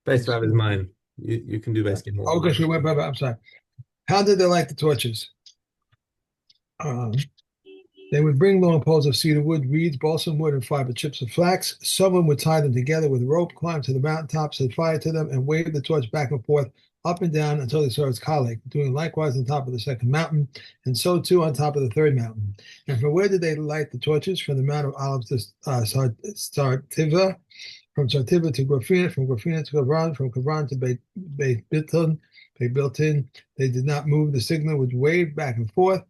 Based on his mind. You can do basically more. Okay, so I'm sorry. How did they light the torches? Um, they would bring long poles of cedar wood, reeds, balsam wood, and fiber chips of flax. Someone would tie them together with rope, climb to the mountaintop, set fire to them, and wave the torch back and forth, up and down until they saw its colleague, doing likewise on top of the second mountain, and so too on top of the third mountain. And from where did they light the torches? From the Mount of Olives to Sartiva, from Sartiva to Grafina, from Grafina to Kavran, from Kavran to Beit Bilton. They built in. They did not move. The signal would wave back and forth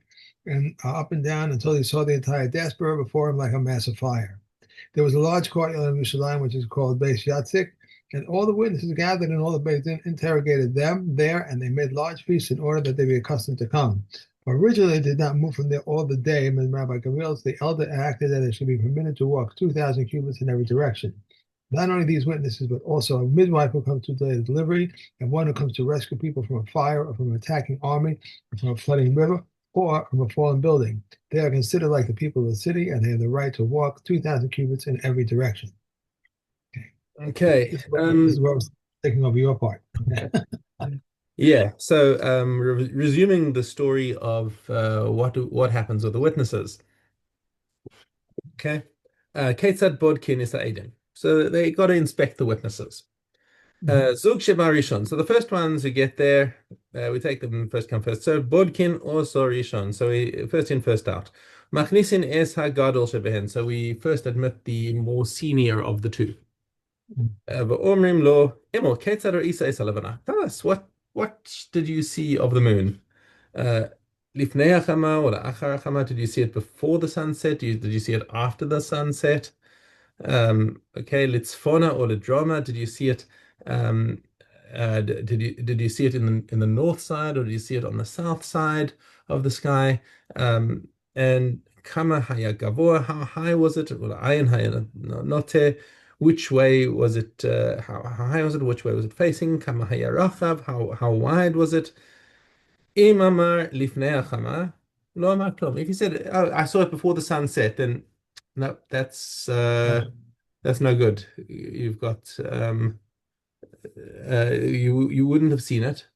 and up and down until he saw the entire diaspora before him like a mass of fire. There was a large courtyard in Yerushalayim, which is called Beis Yatzik, and all the witnesses gathered and all the Beis Din interrogated them there, and they made large feasts in order that they be accustomed to come. But originally, they did not move from there all the day, and Rabbi Gamliel, the elder, acted that they should be permitted to walk 2,000 cubits in every direction. Not only these witnesses, but also a midwife who comes to delay the delivery, and one who comes to rescue people from a fire or from an attacking army or from a flooding river or from a fallen building. They are considered like the people of the city, and they have the right to walk 2,000 cubits in every direction. Okay. Okay. This is what I was taking over your part. Okay. Yeah. So resuming the story of what happens with the witnesses. Okay. Ketzad bodkin is Aiden. So they got to inspect the witnesses. Zug Sheba Rishon. So the first ones who get there, we take them first come first. So Bodkin also Rishon. So we first in, first out. Machnisin es hagadol shebehen. So we first admit the more senior of the two. Omrim lo Emil Ketzad or Isa is Alavana. Tell us what did you see of the moon? Lifnei Hachama or Achar Hachama? Did you see it before the sunset? Did you see it after the sunset? Okay, Litzfona or Lidroma, did you see it? Um, did you see it in the north side or did you see it on the south side of the sky? And Kama Haya Gavor, how high was it? Or Ayin Haya Note, which way was it? How high was it? Which way was it facing? Kama Haya Rachav, how wide was it? Imamar Lifnei Achama, Lo Amar Klom. If you said, oh, I saw it before the sun set, then no, that's no good. You've got you wouldn't have seen it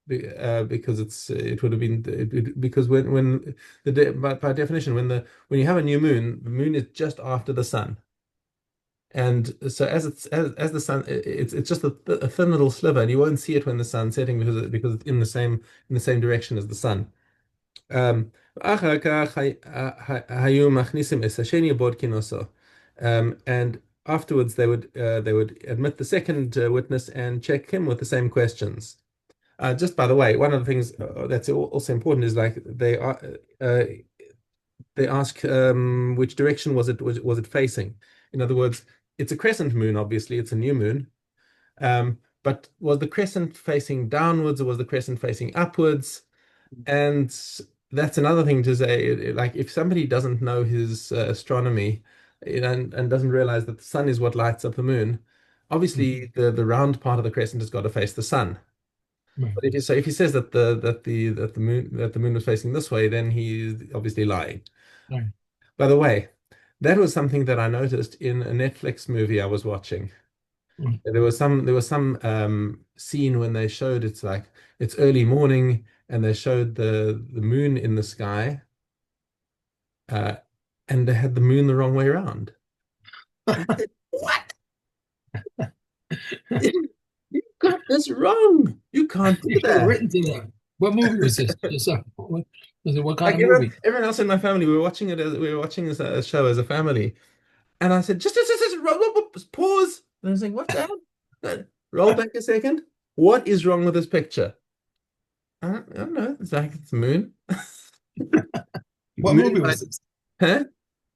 because it would have been because when by definition when you have a new moon, the moon is just after the sun, and so as the sun, it's just a thin little sliver, and you won't see it when the sun's setting because it's in the same direction as the sun. אחר כך היו מכניסים את השני בודקין also. And afterwards they would admit the second witness and check him with the same questions. Just by the way, one of the things that's also important is like they ask which direction was it facing. In other words, it's a crescent moon, obviously, it's a new moon. But was the crescent facing downwards or was the crescent facing upwards? And that's another thing to say. Like, if somebody doesn't know his astronomy and doesn't realize that the sun is what lights up the moon, obviously the round part of the crescent has got to face the sun. Right. But if he says that the moon was facing this way, then he's obviously lying. Right. By the way, that was something that I noticed in a Netflix movie I was watching. Right. There was some scene when they showed it's early morning and they showed the moon in the sky, uh, and they had the moon the wrong way around. I said, what? You got this wrong. You can't do You should have that. written to them. What movie was this? What kind Like of everyone, movie? everyone else in my family, we were watching this show as a family, and I said, just pause. And I was like, what's that? Roll back a second. What is wrong with this picture? I don't know. It's like it's the moon. What Moon movie was light. this? Huh?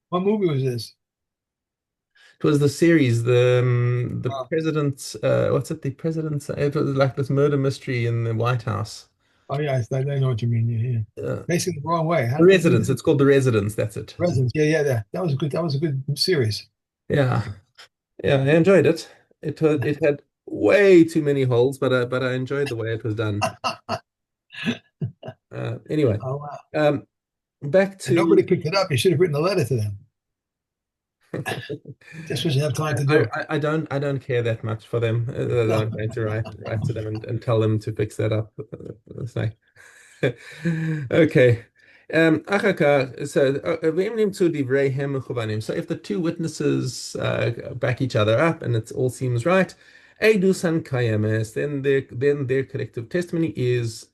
What movie was this? It was the series, the Oh, president's what's it? The president's it was like this murder mystery in the White House. oh yeah, I know what you mean. Yeah, yeah. Uh, Facing the wrong way. How the did they do Residence. that? It's called The Residence. That's it. Residence. Yeah, yeah, yeah. That was a good series. Yeah, yeah. I enjoyed it. It had way too many holes, but I enjoyed the way it was done. Anyway, Oh wow. um, back And nobody to picked it up. You should have written a letter to them. Just what you have time to I, do. I don't care that much for them. No, I'm going to write to them and tell them to fix that up. It's like, okay. אחר כך, so, ואם נמצאו דבריהם מכוונים. So if the two witnesses back each other up and it all seems right, עדותן קיימת, then their collective testimony is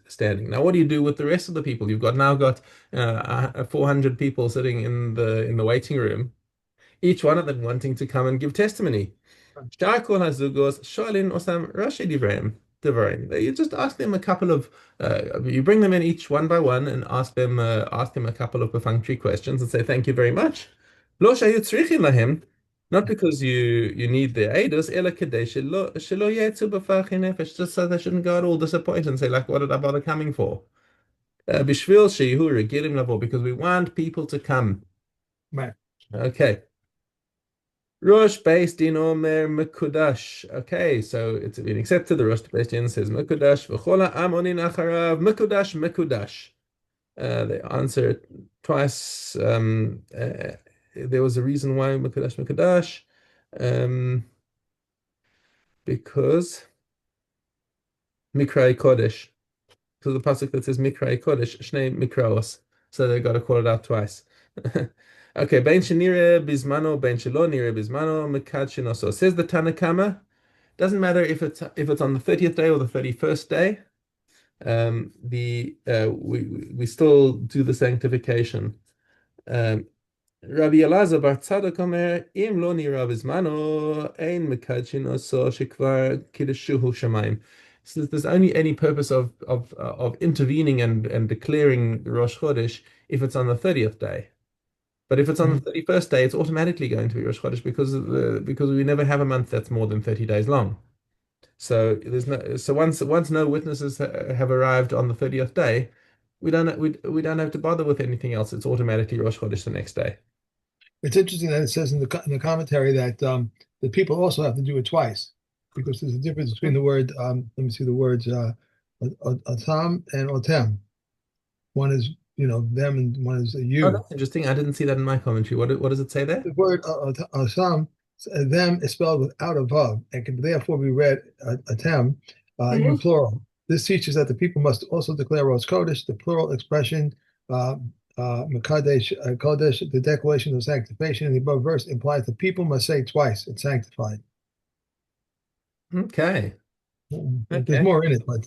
standing. Now, what do you do with the rest of the people? You've got 400 people sitting in the waiting room, each one of them wanting to come and give testimony. שאר כל הזוגות שואלים אותם ראשי דבריהם. You just ask them a couple of, you bring them in each one by one and ask them a couple of perfunctory questions and say thank you very much. לא שהיו צריכים להם, not because you need their aiders, אלא כדי שלא יצאו בפחי נפש, just so they shouldn't go out all disappointed and say like, what did I bother coming for? בשביל שיהיו רגילים לבוא, because we want people to come. right. Okay. Rosh based in Omer Mekudash. Okay, so it's been accepted. The Rosh based in says Mekudash. V'chola amonin acharav Mekudash Mekudash. They answer it twice. There was a reason why Mekudash Mekudash. Because Mikrai Kodesh. So the pasuk that says Mikrai Kodesh, Shnei Mikraos. So they got to call it out twice. Okay, Ben Shenire Bismano, Ben Shelo Nire Bismano, Mekad Shinoso. Says the Tanakama. Doesn't matter if it's on the 30th day or the 31st day. We still do the sanctification. Rabbi Elazar bar Tzadok omer, im lo nira bizmano, ein mekadshin oso shekvar kiddushuhu shamayim. So there's only any purpose of intervening and declaring Rosh Chodesh if it's on the 30th day. But if it's on the Mhm. 31st day, it's automatically going to be Rosh Chodesh because we never have a month that's more than 30 days long. So once no witnesses have arrived on the 30th day, we don't have to bother with anything else. It's automatically Rosh Chodesh the next day. It's interesting that it says in the commentary that the people also have to do it twice because there's a difference between the word. Let me see the words. Atam and otem. One is them, and one is Oh, you. that's interesting. I didn't see that in my commentary. What does it say there? The word asam, them is spelled without a vav and can therefore be read atem in the Mhm. plural. This teaches that the people must also declare Rosh Kodesh. The plural expression uh, Mekadesh Kodesh, the declaration of sanctification in the above verse implies the people must say twice, it's sanctified. Okay. There's Okay. more in it, but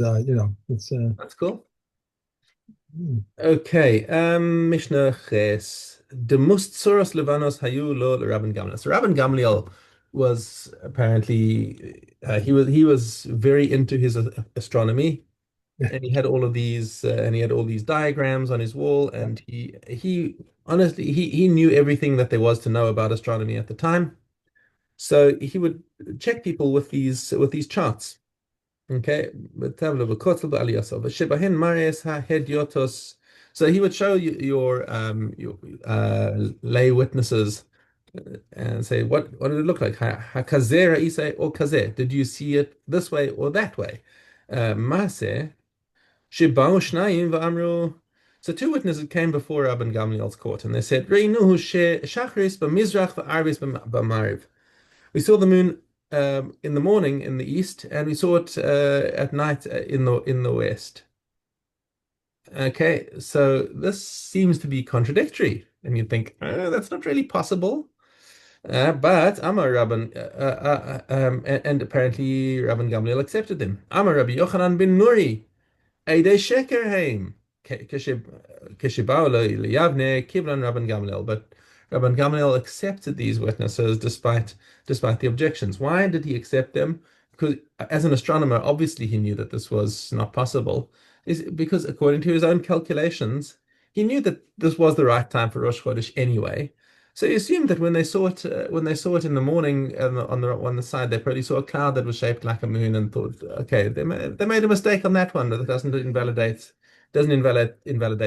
it's That's cool. mm, Okay. Mishnah Ches. The most Soros Levanos Hayu lo Rabban Gamliel. So Rabban Gamliel was apparently he was very into his astronomy. And he had all of these and he had all these diagrams on his wall, and he honestly he knew everything that there was to know about astronomy at the time. So he would check people with these charts. Okay, so he would show you your lay witnesses and say, what did it look like? Hakazeh ra'iseh or kazeh? Did you see it this way or that way? Maseh Shibao Shnayim v'amru. So two witnesses came before Rabban Gamliel's court, and they said, "Reinuhu shachris b'mizrach v'arvis b'mariv." We saw the moon in the morning in the east, and we saw it at night in the west. Okay, so this seems to be contradictory, and you'd think that's not really possible. But Amar Rabban, and apparently Rabban Gamliel accepted them. Amar Rabbi Yochanan bin Nuri. Eidei Sheker Haim. Keshibao Yavne Kiblan Rabban Gamliel. But Rabban Gamliel accepted these witnesses despite the objections. Why did he accept them? Because as an astronomer, obviously he knew that this was not possible. Is because according to his own calculations, he knew that this was the right time for Rosh Chodesh anyway. So he assumed that when they saw it in the morning on the side, they probably saw a cloud that was shaped like a moon and thought, okay, they made a mistake on that one, but that doesn't invalidate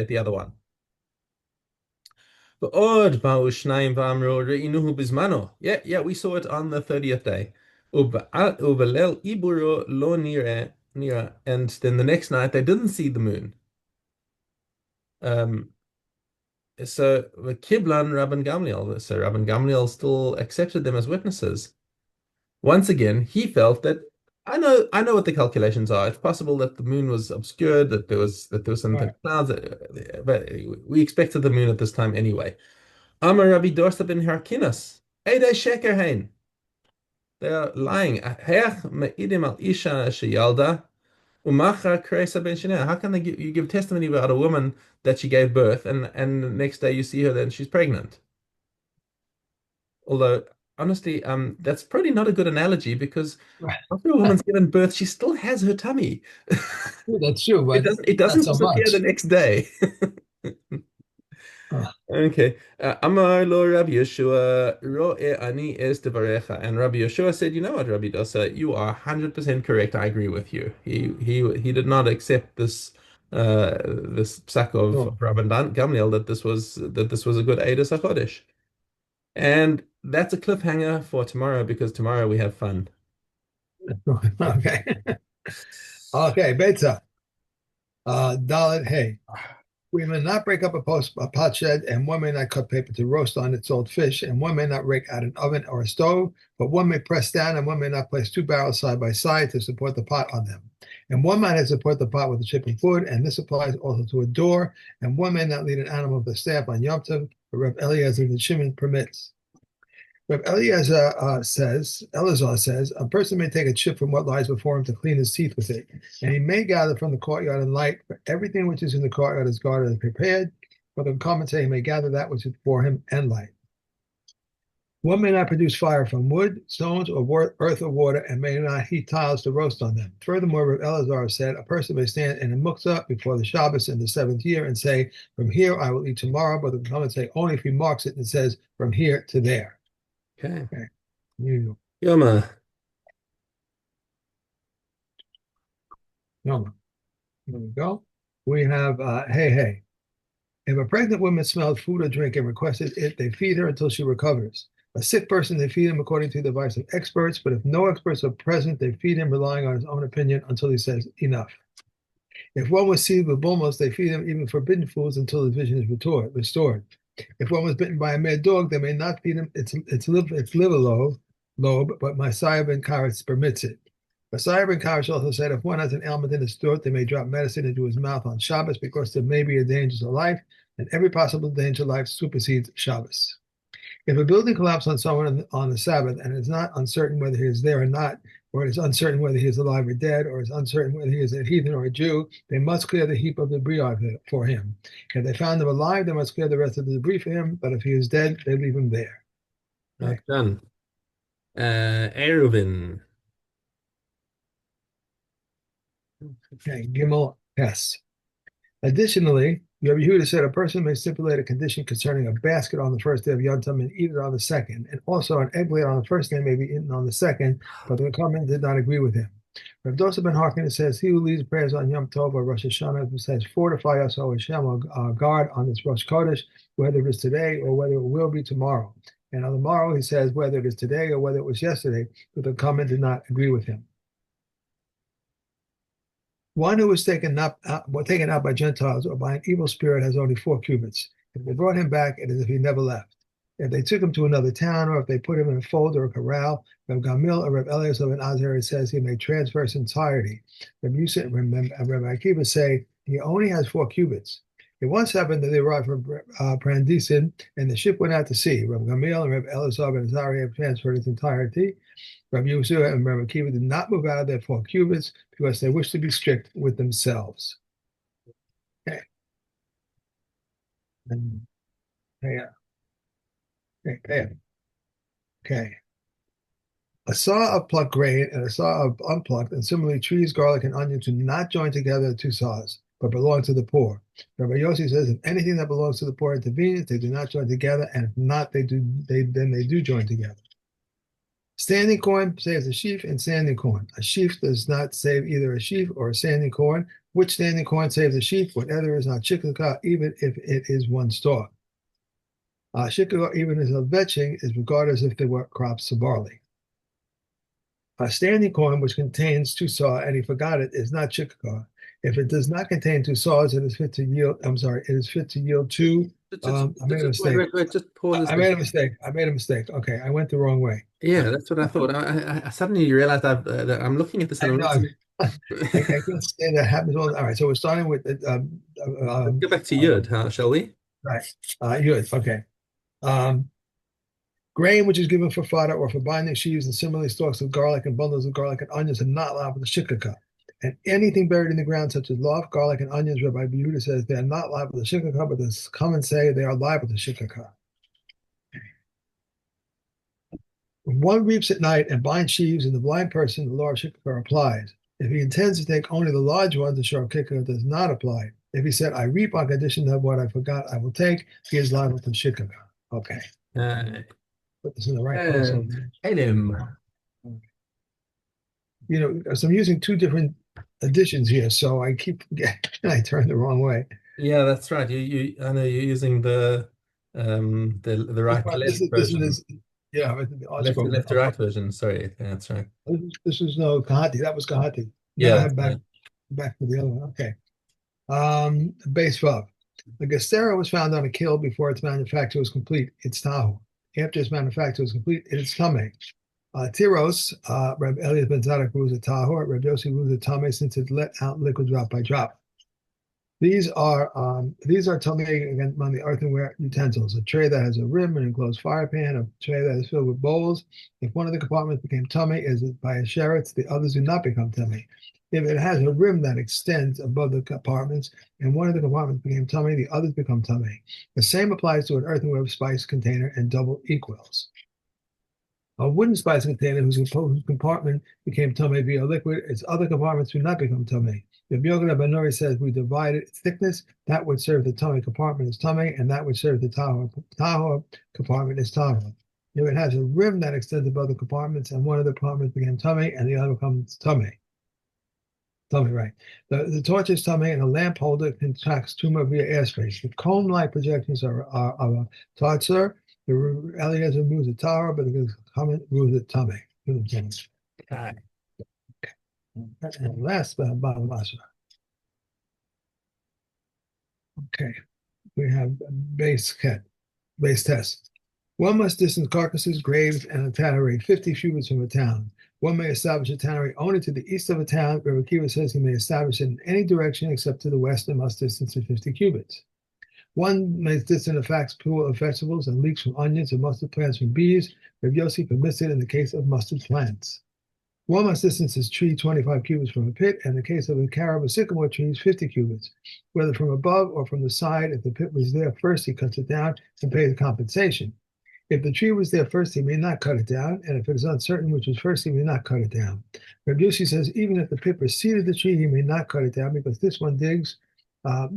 the other one. ועוד באו שניים ואמרו, ראינוהו בזמנו. Yeah, we saw it on the 30th day. ובליל עיבורו לא נראה. And then the next night they didn't see the moon. Um, so the Kiblan Rabban Gamliel, so Rabban Gamliel still accepted them as witnesses. Once again, he felt that I know what the calculations are. It's possible that the moon was obscured, that there was some Right. thick clouds, but we expected the moon at this time anyway. Amar Rabbi Dorsa ben Harkinas, Eidei Sheker Hein. They are lying. Heach me'idim al isha sheyalda, umachar kreisa ben shineh. How can you give testimony about a woman that she gave birth, and the next day you see her then she's pregnant? Although honestly, that's probably not a good analogy because Right. after a woman's given birth, she still has her tummy. Yeah, that's true, but It not doesn't so disappear the much. next day. Uh, Okay. Amar lo Rabbi Yeshua, ro'e ani es devarecha. And Rabbi Yeshua said, you know what, Rabbi Dosa, you are 100% correct. I agree with you. He did not accept this psak of so, Rabban Gamliel that this was a good Eidos HaChodesh. And that's a cliffhanger for tomorrow because tomorrow we have fun. okay. Okay, Beta. Dalit, hey. We may not break up a pot shed, and one may not cut paper to roast on its old fish, and one may not rake out an oven or a stove, but one may press down, and one may not place two barrels side by side to support the pot on them. And one might support the pot with a chip of wood, and this applies also to a door, and one may not lead an animal with a staff on Yom Tov, but Reb Eliezer the Shimon permits. Reb Elazar says, a person may take a chip from what lies before him to clean his teeth with it, and he may gather from the courtyard and light, for everything which is in the courtyard is guarded and prepared. But the commentator he may gather that which is before him and light. One may not produce fire from wood, stones, or earth or water, and may not heat tiles to roast on them. Furthermore, Reb Elazar said, a person may stand in a muktzah before the Shabbos in the seventh year and say, from here I will eat tomorrow, but the commentator only if he marks it and says, from here to there. Okay. Okay. You Yoma. know. There we go. We have hey, hey. If a pregnant woman smelled food or drink and requested it, they feed her until she recovers. A sick person, they feed him according to the advice of experts, but if no experts are present, they feed him relying on his own opinion until he says enough. If one was seized with bulmos, they feed him even forbidden foods until his vision is restored. If one was bitten by a mad dog, they may not feed him its liver lobe, but Messiah ben Karetz permits it. Messiah ben Karetz also said if one has an ailment in his throat, they may drop medicine into his mouth on Shabbos because there may be a danger to life, and every possible danger to life supersedes Shabbos. If a building collapses on someone on the Sabbath and it's not uncertain whether he is there or not, or it is uncertain whether he is alive or dead, or is uncertain whether he is a heathen or a Jew, they must clear the heap of debris for him. If they found him alive, they must clear the rest of the debris for him, but if he is dead, they leave him there. Okay. Done. Eruvin. Okay. Gimel S. Additionally, Rabbi Yehuda said a person may stipulate a condition concerning a basket on the first day of Yom Tov and eat it on the second, and also an egg laid on the first day may be eaten on the second, but the comment did not agree with him. Rav Dosa ben Harkin says, he who leads prayers on Yom Tov or Rosh Hashana says, fortify us, O Hashem, guard on this Rosh Chodesh, whether it is today or whether it will be tomorrow. And on the morrow, he says, whether it is today or whether it was yesterday, but the comment did not agree with him. One who was taken out by Gentiles or by an evil spirit has only 4 cubits. If they brought him back, it is as if he never left. If they took him to another town, or if they put him in a fold or a corral, Reb Gamil or Reb Eliezer ben Azar says he may transfer his entirety. Reb Yusuf and Reb Akiva say he only has 4 cubits. It once happened that they arrived from Brandisen and the ship went out to sea. Reb Gamil and Reb Eliezer ben Azariah transferred his entirety. Rabbi Yeshua and Rabbi Akiva did not move out of their 4 cubits because they wished to be strict with themselves. Okay. Yeah. Okay. Okay. A saw of plucked grain and a saw of unplucked, and similarly trees, garlic, and onions do not join together the two saws, but belong to the poor. Rabbi Yossi says if anything that belongs to the poor intervenes, they do not join together, and if not, they do join together. Standing corn saves a sheaf and standing corn. A sheaf does not save either a sheaf or a standing corn. Which standing corn saves a sheaf? Whatever is not shikaka, even if it is one stalk. Shikaka, even as a vetching, is regarded as if they were crops of barley. A standing corn, which contains two saw, and he forgot it, is not shikaka. If it does not contain two saws, it is fit to yield. I'm sorry, it is fit to yield two. I made a Wait, mistake. wait, wait, just pause a I made a second. made I made a mistake. Okay, I went the wrong way. Yeah, that's what I thought. I suddenly realized that I'm looking at this and I I'm know. not seeing. I can't say that happens all right. So we're starting with Let's go back to Yud, huh, shall we? right. Good. Okay. Um, Grain which is given for fodder or for binding sheaves, and similarly stalks of garlic and bundles of garlic and onions are not allowed with the shikaka. And anything buried in the ground, such as loaf, garlic, and onions, Rabbi Yehuda says they are not liable to shikaka, but the common say they are liable to shikaka. When one reaps at night and binds sheaves in the blind person, the law of shikaka applies. If he intends to take only the large ones, the shor of shikaka does not apply. If he said, I reap on condition that what I forgot I will take, he is liable to shikaka. Okay, Uh, put this in the right place over and here. Elim. So I'm using two different editions here, so I keep I turn the wrong way. Yeah, that's right. I know you're using the right to left version. Yeah, the Left to article. left to right version. Sorry, yeah, that's right. This is no Kahati. That was Kahati. Now Yeah, I that's have right. back to the other one. Okay. Base Vav. The Gastera was found on a kill before its manufacture was complete. It's Tahu. After its manufacture was complete, it's Tame. Tiros, Reb Elias ben Zadok rules a Tahor. Reb Yossi rules a Tame since it let out liquid drop by drop. These are tummy again on the earthenware utensils. A tray that has a rim, an enclosed fire pan, a tray that is filled with bowls. If one of the compartments became tummy, as by a sheretz, the others do not become tummy. If it has a rim that extends above the compartments, and one of the compartments became tummy, the others become tummy. The same applies to an earthenware spice container and double equals. A wooden spice container whose compartment became tummy via liquid, its other compartments do not become tummy. If Yogan Banori says we divided its thickness, that would serve the tummy compartment as tummy, and that would serve the tahor compartment as tahor. If it has a rim that extends above the compartments, and one of the compartments became tummy, and the other becomes tummy. Tummy, right. The torch is tummy, and the lamp holder contracts tumor via airspace. The cone-like projections are of a tartsur. The Eliezer moves the tower, but the comment moves the tummy. Okay. And last but bottom last. Okay, we have base test. One must distance carcasses, graves, and a tannery 50 cubits from a town. One may establish a tannery only to the east of a town. Rabbi Akiva says he may establish it in any direction except to the west and must distance it 50 cubits. One may distance a fax pool of vegetables and leeks from onions and mustard plants from bees. Rabbi Yossi permits it in the case of mustard plants. One must distance his tree 25 cubits from a pit, and in the case of a carob or sycamore trees, 50 cubits. Whether from above or from the side, if the pit was there first, he cuts it down and pays compensation. If the tree was there first, he may not cut it down, and if it is uncertain which was first, he may not cut it down. Rabbi Yossi says even if the pit preceded the tree, he may not cut it down because this one digs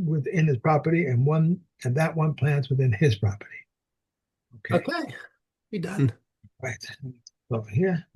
within his property, and that one plants within his property. Okay, Okay, we done. right over here.